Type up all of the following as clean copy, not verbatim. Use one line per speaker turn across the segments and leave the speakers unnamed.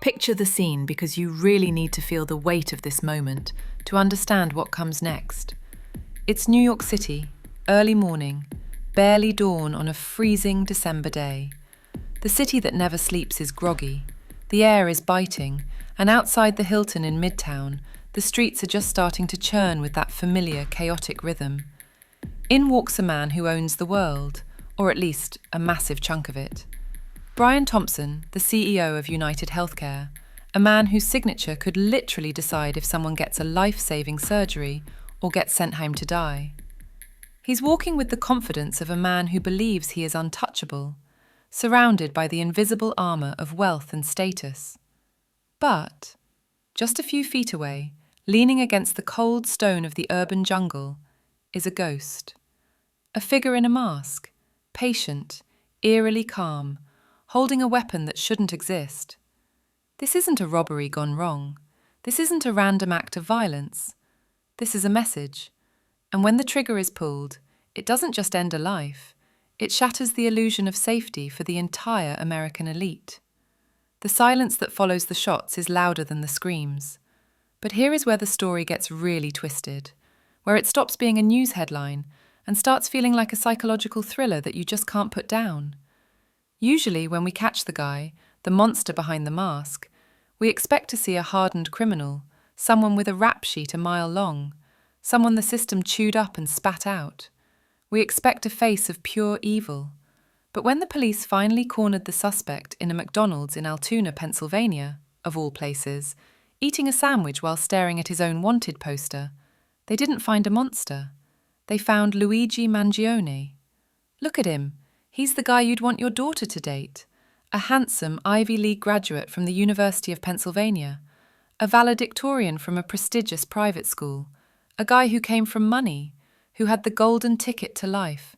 Picture the scene because you really need to feel the weight of this moment to understand what comes next. It's New York City, early morning, barely dawn on a freezing December day. The city that never sleeps is groggy, the air is biting, and outside the Hilton in Midtown, the streets are just starting to churn with that familiar, chaotic rhythm. In walks a man who owns the world, or at least a massive chunk of it. Brian Thompson, the CEO of UnitedHealthcare, a man whose signature could literally decide if someone gets a life-saving surgery or gets sent home to die. He's walking with the confidence of a man who believes he is untouchable, surrounded by the invisible armor of wealth and status. But, just a few feet away, leaning against the cold stone of the urban jungle, is a ghost. A figure in a mask, patient, eerily calm, holding a weapon that shouldn't exist. This isn't a robbery gone wrong. This isn't a random act of violence. This is a message. And when the trigger is pulled, it doesn't just end a life. It shatters the illusion of safety for the entire American elite. The silence that follows the shots is louder than the screams. But here is where the story gets really twisted, where it stops being a news headline and starts feeling like a psychological thriller that you just can't put down. Usually, when we catch the guy, the monster behind the mask, we expect to see a hardened criminal, someone with a rap sheet a mile long, someone the system chewed up and spat out. We expect a face of pure evil. But when the police finally cornered the suspect in a McDonald's in Altoona, Pennsylvania, of all places, eating a sandwich while staring at his own wanted poster, they didn't find a monster. They found Luigi Mangione. Look at him. He's the guy you'd want your daughter to date. A handsome Ivy League graduate from the University of Pennsylvania. A valedictorian from a prestigious private school. A guy who came from money, who had the golden ticket to life,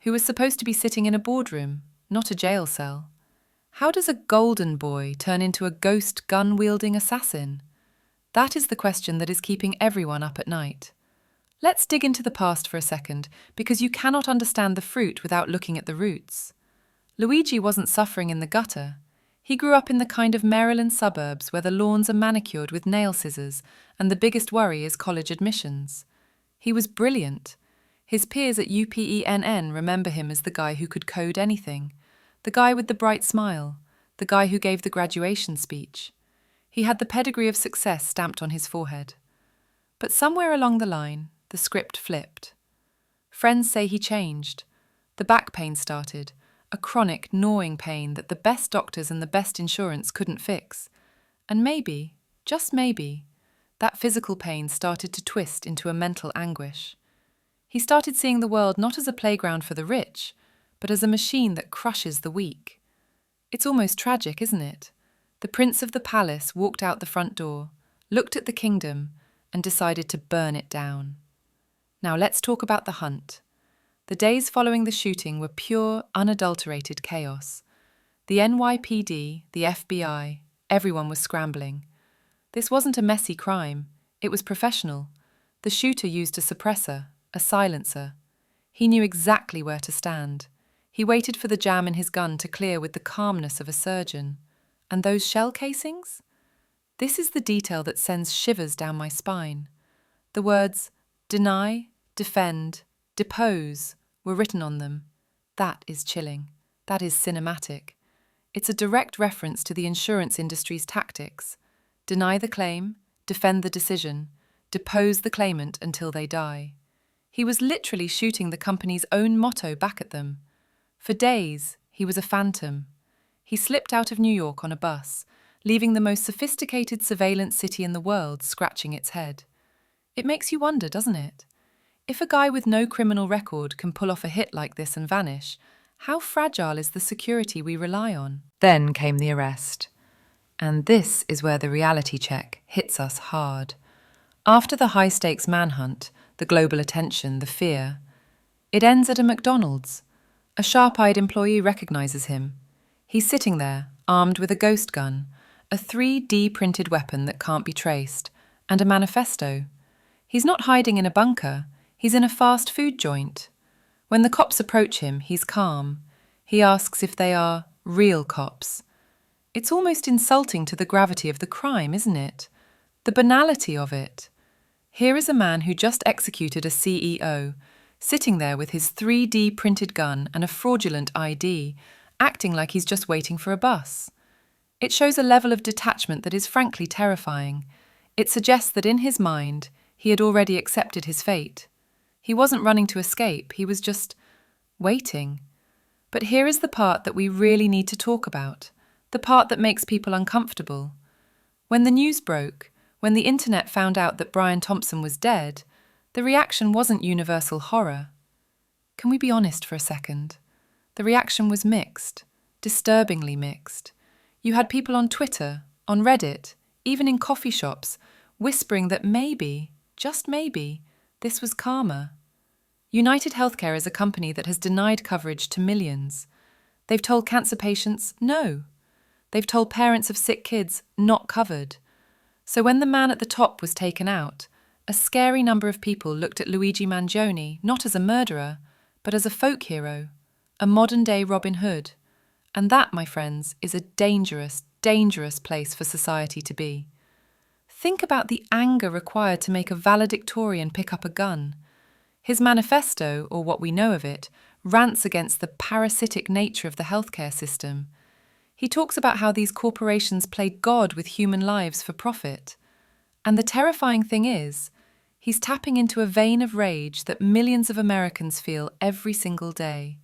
who was supposed to be sitting in a boardroom, not a jail cell. How does a golden boy turn into a ghost gun-wielding assassin? That is the question that is keeping everyone up at night. Let's dig into the past for a second, because you cannot understand the fruit without looking at the roots. Luigi wasn't suffering in the gutter. He grew up in the kind of Maryland suburbs where the lawns are manicured with nail scissors and the biggest worry is college admissions. He was brilliant. His peers at UPenn remember him as the guy who could code anything, the guy with the bright smile, the guy who gave the graduation speech. He had the pedigree of success stamped on his forehead. But somewhere along the line, the script flipped. Friends say he changed. The back pain started, a chronic, gnawing pain that the best doctors and the best insurance couldn't fix. And maybe, just maybe, that physical pain started to twist into a mental anguish. He started seeing the world not as a playground for the rich, but as a machine that crushes the weak. It's almost tragic, isn't it? The prince of the palace walked out the front door, looked at the kingdom, and decided to burn it down. Now let's talk about the hunt. The days following the shooting were pure, unadulterated chaos. The NYPD, the FBI, everyone was scrambling. This wasn't a messy crime. It was professional. The shooter used a suppressor, a silencer. He knew exactly where to stand. He waited for the jam in his gun to clear with the calmness of a surgeon. And those shell casings? This is the detail that sends shivers down my spine. The words, deny, defend, depose, were written on them. That is chilling. That is cinematic. It's a direct reference to the insurance industry's tactics. Deny the claim, defend the decision, depose the claimant until they die. He was literally shooting the company's own motto back at them. For days, he was a phantom. He slipped out of New York on a bus, leaving the most sophisticated surveillance city in the world scratching its head. It makes you wonder, doesn't it? If a guy with no criminal record can pull off a hit like this and vanish, how fragile is the security we rely on? Then came the arrest. And this is where the reality check hits us hard. After the high-stakes manhunt, the global attention, the fear, it ends at a McDonald's. A sharp-eyed employee recognizes him. He's sitting there, armed with a ghost gun, a 3D printed weapon that can't be traced, and a manifesto. He's not hiding in a bunker. He's in a fast food joint. When the cops approach him, he's calm. He asks if they are real cops. It's almost insulting to the gravity of the crime, isn't it? The banality of it. Here is a man who just executed a CEO, sitting there with his 3D printed gun and a fraudulent ID, acting like he's just waiting for a bus. It shows a level of detachment that is frankly terrifying. It suggests that in his mind, he had already accepted his fate. He wasn't running to escape, he was just waiting. But here is the part that we really need to talk about, the part that makes people uncomfortable. When the news broke, when the internet found out that Brian Thompson was dead, the reaction wasn't universal horror. Can we be honest for a second? The reaction was mixed, disturbingly mixed. You had people on Twitter, on Reddit, even in coffee shops, whispering that maybe, just maybe, this was karma. UnitedHealthcare is a company that has denied coverage to millions. They've told cancer patients, no. They've told parents of sick kids, not covered. So when the man at the top was taken out, a scary number of people looked at Luigi Mangione not as a murderer, but as a folk hero, a modern-day Robin Hood. And that, my friends, is a dangerous, dangerous place for society to be. Think about the anger required to make a valedictorian pick up a gun. His manifesto, or what we know of it, rants against the parasitic nature of the healthcare system. He talks about how these corporations play God with human lives for profit. And the terrifying thing is, he's tapping into a vein of rage that millions of Americans feel every single day.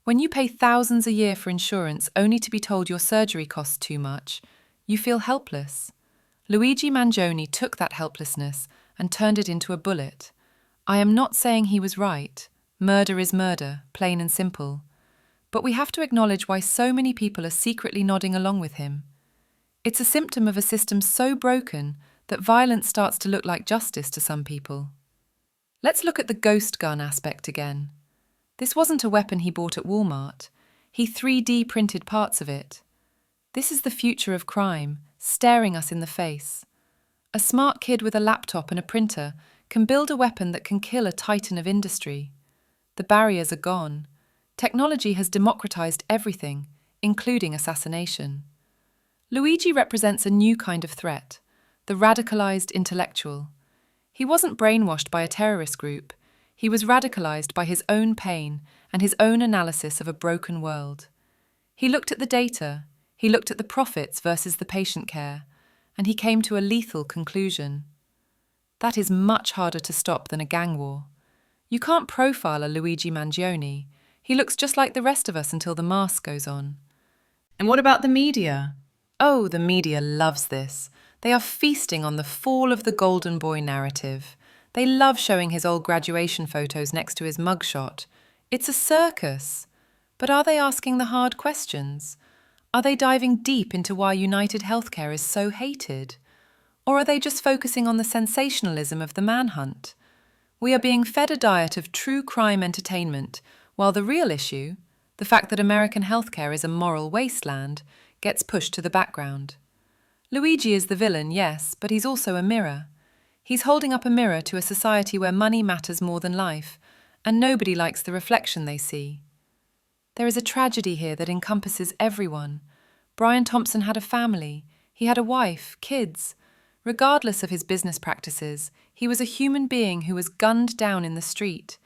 When you pay thousands a year for insurance only to be told your surgery costs too much, you feel helpless. Luigi Mangione took that helplessness and turned it into a bullet. I am not saying he was right. Murder is murder, plain and simple. But we have to acknowledge why so many people are secretly nodding along with him. It's a symptom of a system so broken that violence starts to look like justice to some people. Let's look at the ghost gun aspect again. This wasn't a weapon he bought at Walmart. He 3D printed parts of it. This is the future of crime, staring us in the face. A smart kid with a laptop and a printer can build a weapon that can kill a titan of industry. The barriers are gone. Technology has democratized everything, including assassination. Luigi represents a new kind of threat, the radicalized intellectual. He wasn't brainwashed by a terrorist group. He was radicalized by his own pain and his own analysis of a broken world. He looked at the data, he looked at the profits versus the patient care, and he came to a lethal conclusion. That is much harder to stop than a gang war. You can't profile a Luigi Mangione. He looks just like the rest of us until the mask goes on. And what about the media? Oh, the media loves this. They are feasting on the fall of the golden boy narrative. They love showing his old graduation photos next to his mugshot. It's a circus. But are they asking the hard questions? Are they diving deep into why UnitedHealthcare is so hated? Or are they just focusing on the sensationalism of the manhunt? We are being fed a diet of true crime entertainment, while the real issue, the fact that American healthcare is a moral wasteland, gets pushed to the background. Luigi is the villain, yes, but he's also a mirror. He's holding up a mirror to a society where money matters more than life, and nobody likes the reflection they see. There is a tragedy here that encompasses everyone. Brian Thompson had a family. He had a wife, kids. Regardless of his business practices, he was a human being who was gunned down in the street.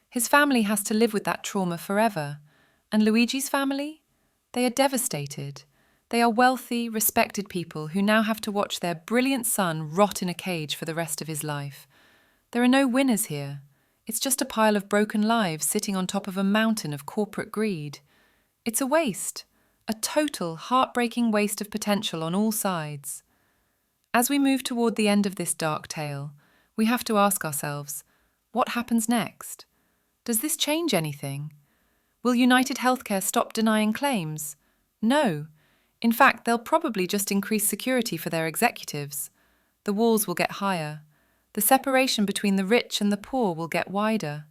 His family has to live with that trauma forever. And Luigi's family? They are devastated. They are wealthy, respected people who now have to watch their brilliant son rot in a cage for the rest of his life. There are no winners here. It's just a pile of broken lives sitting on top of a mountain of corporate greed. It's a waste, a total, heartbreaking waste of potential on all sides. As we move toward the end of this dark tale, we have to ask ourselves, what happens next? Does this change anything? Will UnitedHealthcare stop denying claims? No. In fact, they'll probably just increase security for their executives. The walls will get higher. The separation between the rich and the poor will get wider.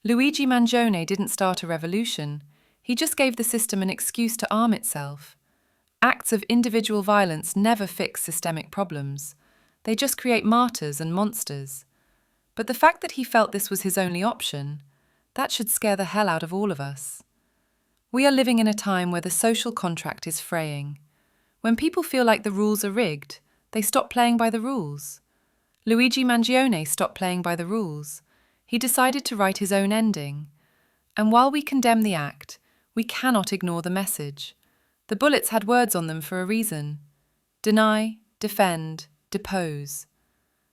Luigi Mangione didn't start a revolution. He just gave the system an excuse to arm itself. Acts of individual violence never fix systemic problems. They just create martyrs and monsters. But the fact that he felt this was his only option, That should scare the hell out of all of us. We are living in a time where the social contract is fraying. When people feel like the rules are rigged, they stop playing by the rules. Luigi Mangione stopped playing by the rules. He decided to write his own ending. And while we condemn the act, we cannot ignore the message. The bullets had words on them for a reason. Deny, defend, depose.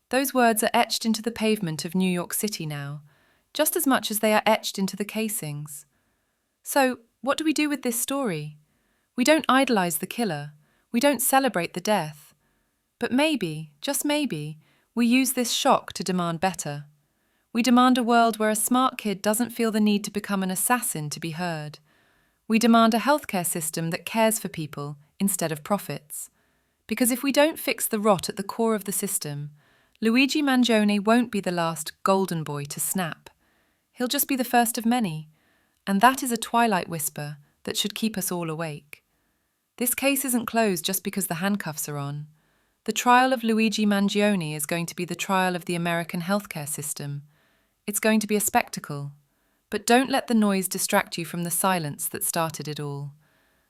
Those words are etched into the pavement of New York City now, just as much as they are etched into the casings. So, what do we do with this story? We don't idolize the killer. We don't celebrate the death. But maybe, just maybe, we use this shock to demand better. We demand a world where a smart kid doesn't feel the need to become an assassin to be heard. We demand a healthcare system that cares for people instead of profits. Because if we don't fix the rot at the core of the system, Luigi Mangione won't be the last golden boy to snap. He'll just be the first of many. And that is a twilight whisper that should keep us all awake. This case isn't closed just because the handcuffs are on. The trial of Luigi Mangione is going to be the trial of the American healthcare system. It's going to be a spectacle. But don't let the noise distract you from the silence that started it all.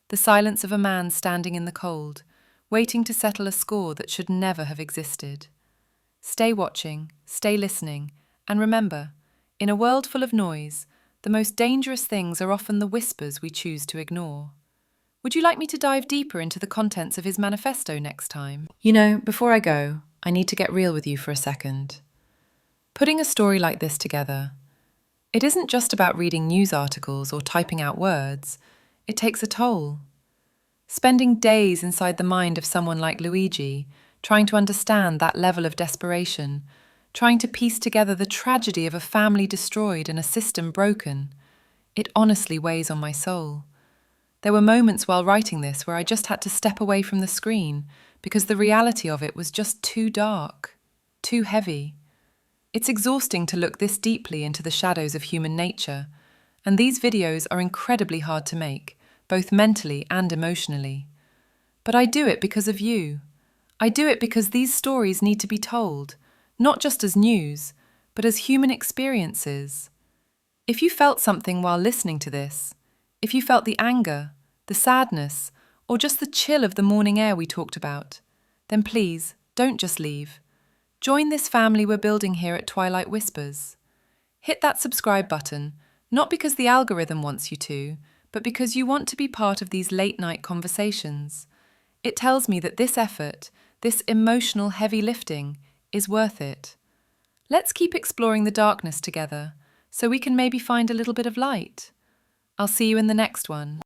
The silence of a man standing in the cold, waiting to settle a score that should never have existed. Stay watching, stay listening, and remember, in a world full of noise, the most dangerous things are often the whispers we choose to ignore. Would you like me to dive deeper into the contents of his manifesto next time? Before I go, I need to get real with you for a second. Putting a story like this together, it isn't just about reading news articles or typing out words. It takes a toll. Spending days inside the mind of someone like Luigi, trying to understand that level of desperation, trying to piece together the tragedy of a family destroyed and a system broken, it honestly weighs on my soul. There were moments while writing this where I just had to step away from the screen because the reality of it was just too dark, too heavy. It's exhausting to look this deeply into the shadows of human nature, and these videos are incredibly hard to make, both mentally and emotionally. But I do it because of you. I do it because these stories need to be told, not just as news, but as human experiences. If you felt something while listening to this, if you felt the anger, the sadness, or just the chill of the morning air we talked about, then please, don't just leave. Join this family we're building here at Twilight Whispers. Hit that subscribe button, not because the algorithm wants you to, but because you want to be part of these late-night conversations. It tells me that this effort, this emotional heavy lifting, is worth it. Let's keep exploring the darkness together, so we can maybe find a little bit of light. I'll see you in the next one.